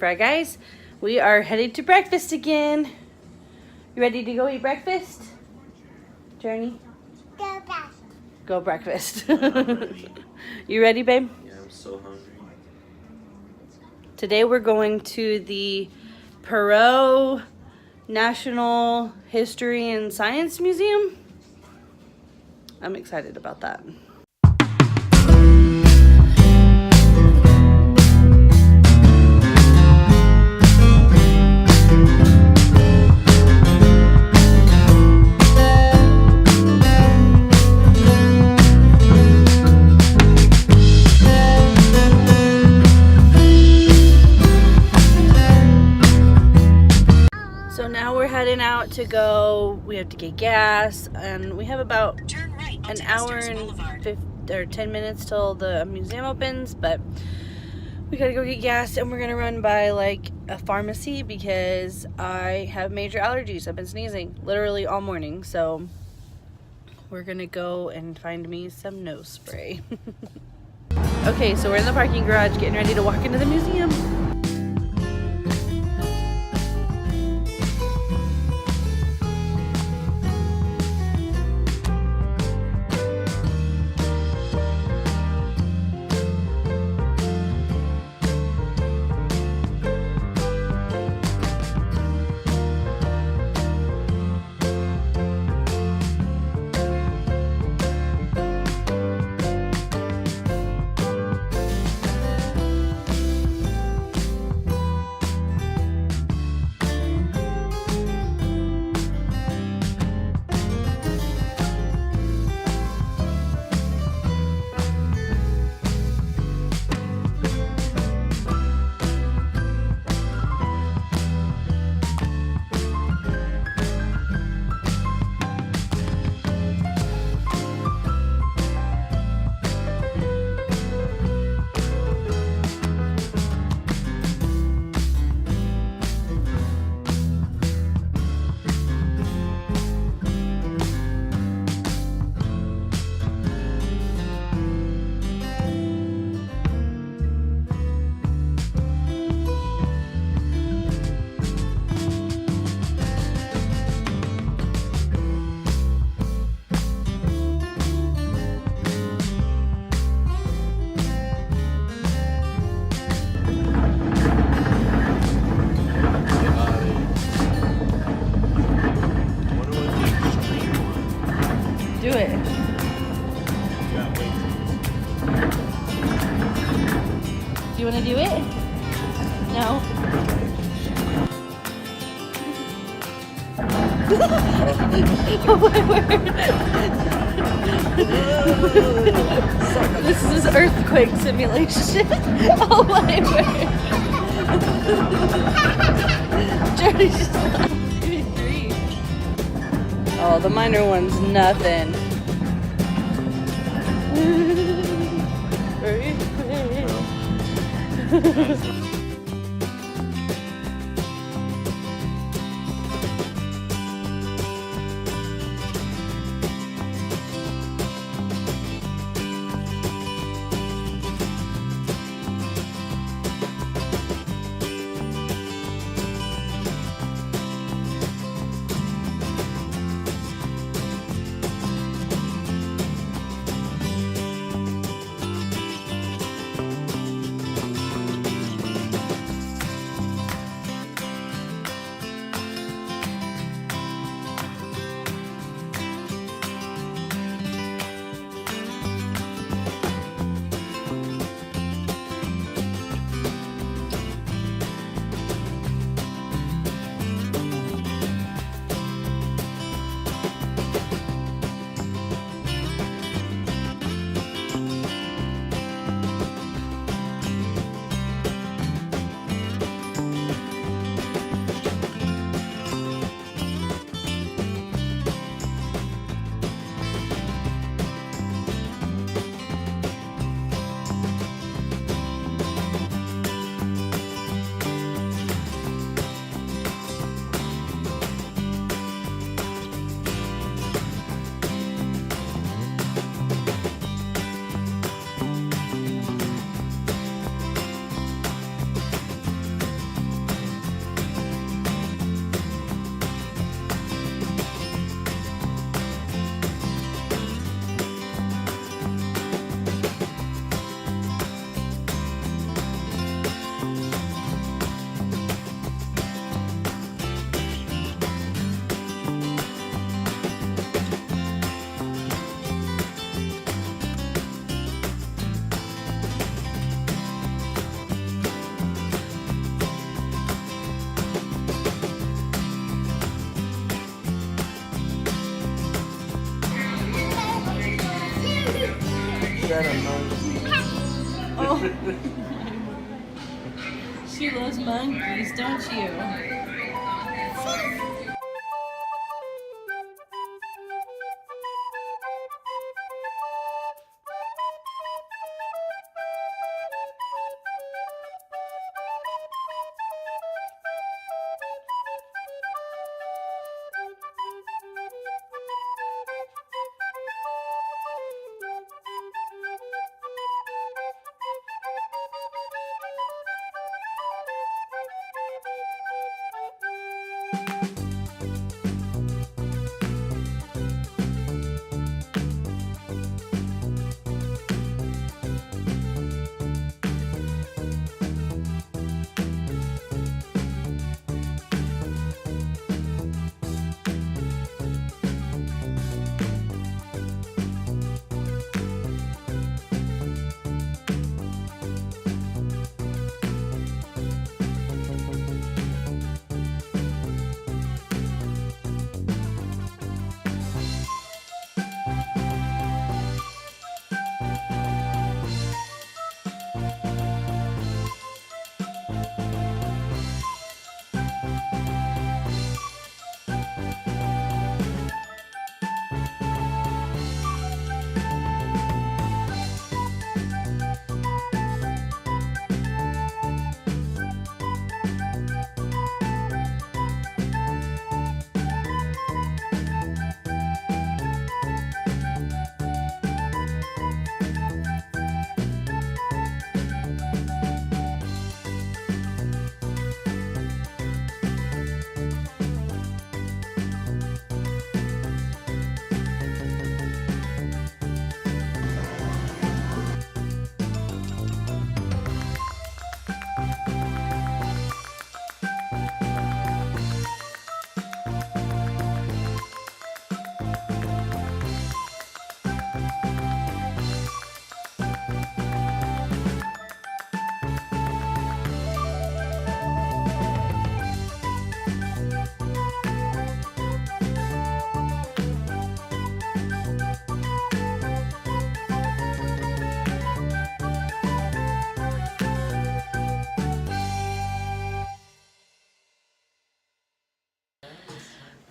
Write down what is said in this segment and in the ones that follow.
Fry Guys. We are headed to breakfast again. You ready to go eat breakfast? Journey? Go breakfast. You ready, babe? Yeah, I'm so hungry. Today we're going to the Perot National History and Science Museum. I'm excited about that. So now we're heading out to go. We have to get gas, and we have about an hour and 10 minutes till the museum opens, but we gotta go get gas, and we're gonna run by like a pharmacy because I have major allergies. I've been sneezing literally all morning, so we're gonna go and find me some nose spray. Okay, so we're in the parking garage getting ready to walk into the museum. Do it. Do you want to do it? No? Oh my word. This is earthquake simulation. Oh my word. Journey's just oh, the minor one's nothing. that a monkey? Oh. She loves monkeys, don't you?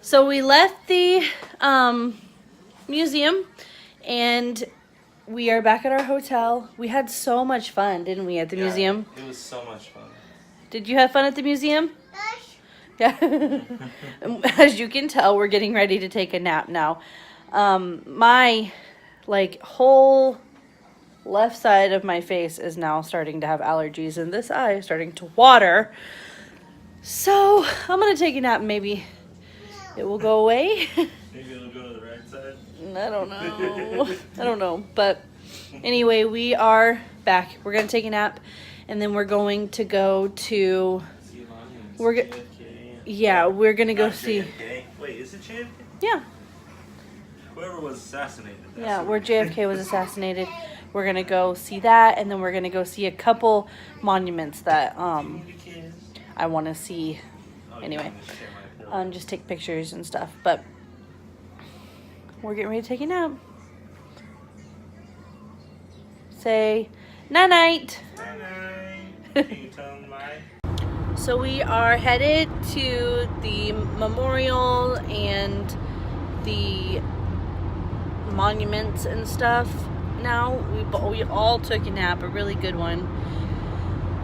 So we left the museum and we are back at our hotel. We had so much fun, didn't we, at the museum? It was so much fun. Did you have fun at the museum? Yeah. As you can tell, we're getting ready to take a nap now. My whole left side of my face is now starting to have allergies and this eye is starting to water. So I'm gonna take a nap. Maybe it will go away. Maybe it'll go to the right side. I don't know. I don't know. But anyway, we are back. We're gonna take a nap, and then we're going to go to. We're gonna go see. JFK. Wait, is it JFK? Yeah. Whoever was assassinated. Yeah, where JFK was assassinated. We're gonna go see that, and then we're gonna go see a couple monuments that I want to see. Anyway, just take pictures and stuff. But we're getting ready to take a nap. Say night night. Night night. Can you tell them why? So we are headed to the memorial and the monuments and stuff. Now we all took a nap, a really good one.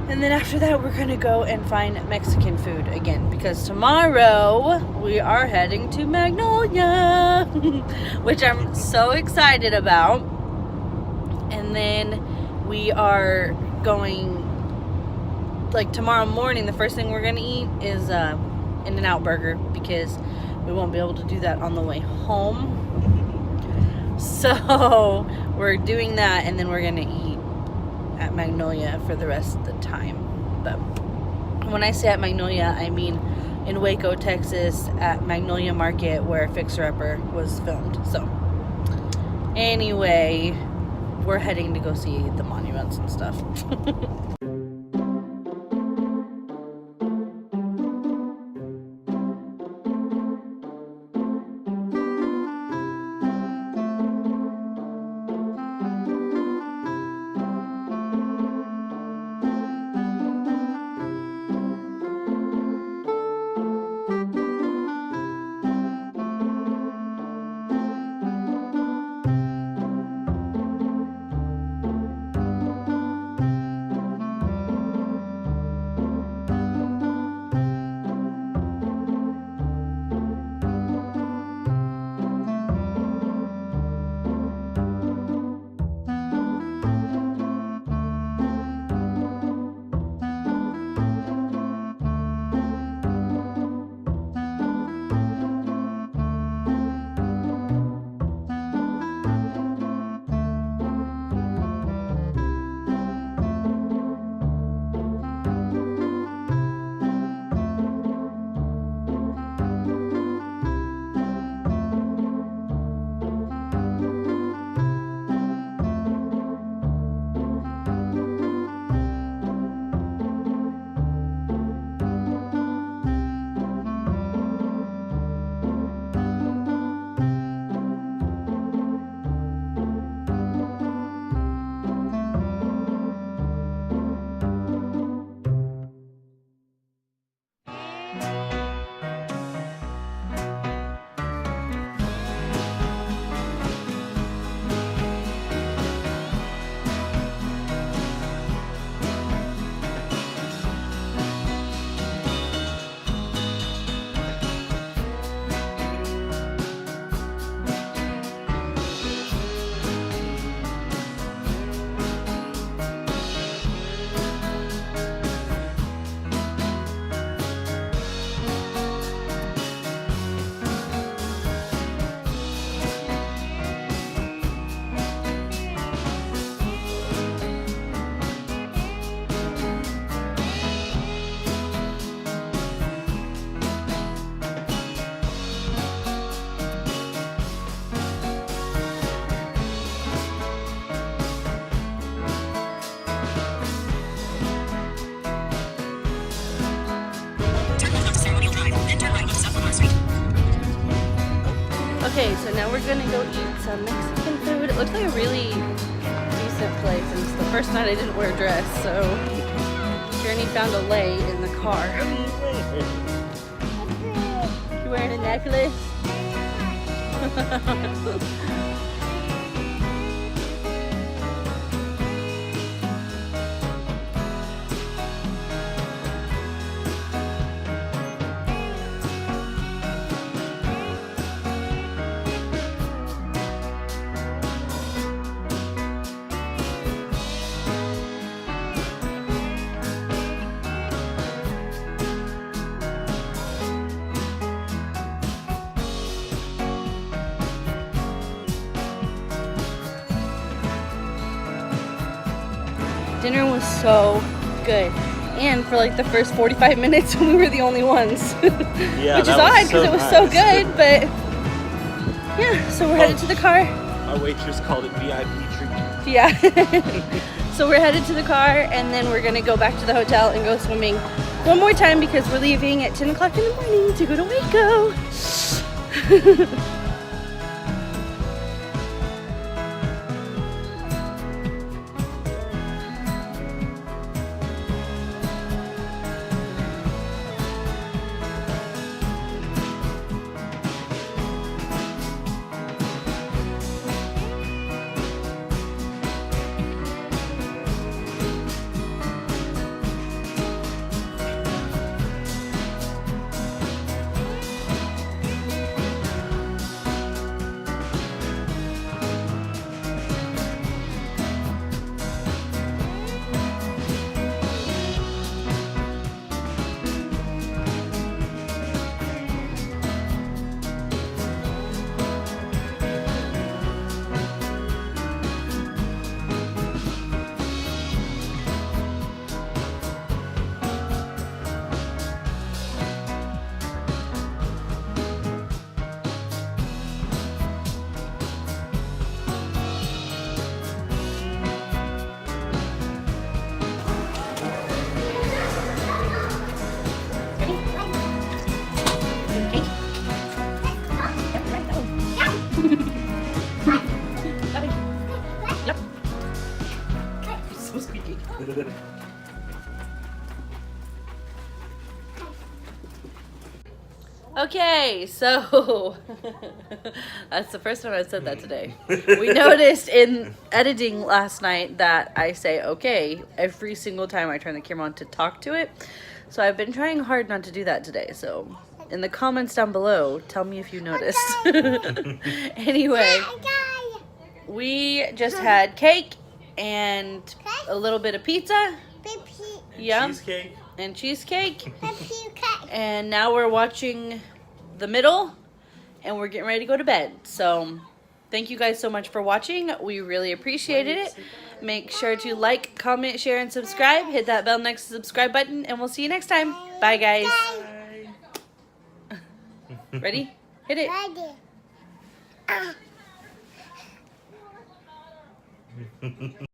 And then after that, we're gonna go and find Mexican food again because tomorrow we are heading to Magnolia, which I'm so excited about. And then we are going, tomorrow morning, the first thing we're gonna eat is In-N-Out Burger because we won't be able to do that on the way home. So we're doing that, and then we're gonna eat at Magnolia for the rest of the time. But when I say at Magnolia, I mean in Waco, Texas, at Magnolia Market where Fixer Upper was filmed. So anyway, we're heading to go see the monuments and stuff. gonna go eat some Mexican food. It looks like a really decent place, and it's the first night I didn't wear a dress, so Journey found a lei in the car. You wearing a necklace? Dinner was so good, and for like the first 45 minutes we were the only ones. Yeah, which is odd because it was so good, but yeah, so we're headed to the car. Our waitress called it VIP treat. Yeah. So we're headed to the car, and then we're gonna go back to the hotel and go swimming one more time because we're leaving at 10 o'clock in the morning to go to Waco. Okay, so that's the first time I've said that today. We noticed in editing last night that I say okay every single time I turn the camera on to talk to it. So I've been trying hard not to do that today. So in the comments down below, tell me if you noticed. Anyway, we just had cake and a little bit of pizza. Yeah. Cheesecake. And cheesecake. And now we're watching The Middle, and we're getting ready to go to bed. So thank you guys so much for watching. We really appreciated it. Make sure to like, comment, share, and subscribe. Hit that bell next to the subscribe button, and we'll see you next time. Bye, guys. Bye. Ready? Hit it. Ready.